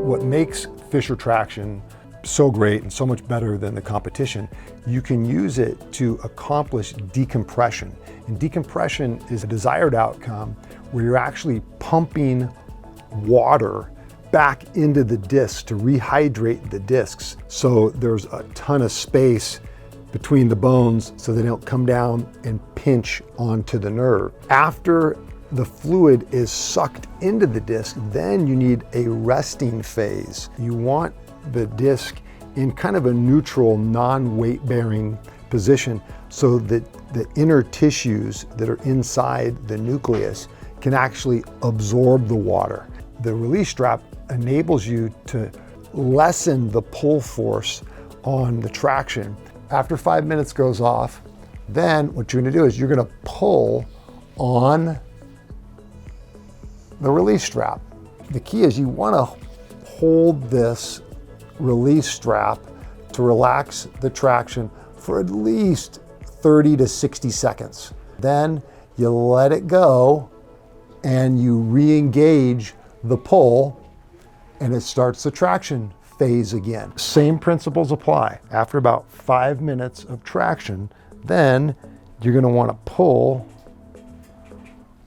What makes Fisher traction so great and so much better than the competition, you can use it to accomplish decompression. And decompression is a desired outcome where you're actually pumping water back into the discs to rehydrate the discs. So there's a ton of space between the bones so they don't come down and pinch onto the nerve. After the fluid is sucked into the disc, then you need a resting phase. You want the disc in kind of a neutral, non-weight bearing position so that the inner tissues that are inside the nucleus can actually absorb the water. The release strap enables you to lessen the pull force on the traction. After 5 minutes goes off, then what you're gonna do is you're gonna pull on the release strap. The key is you wanna hold this release strap to relax the traction for at least 30 to 60 seconds. Then you let it go and you re-engage the pull and it starts the traction phase again. Same principles apply. After about 5 minutes of traction, then you're gonna wanna pull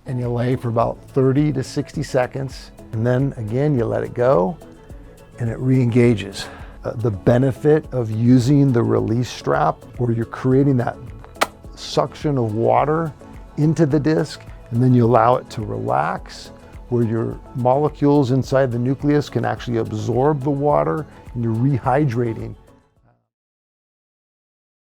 and you lay for about 30 to 60 seconds. And then again, you let it go and it re-engages. The benefit of using the release strap where you're creating that suction of water into the disc and then you allow it to relax, where your molecules inside the nucleus can actually absorb the water and you're rehydrating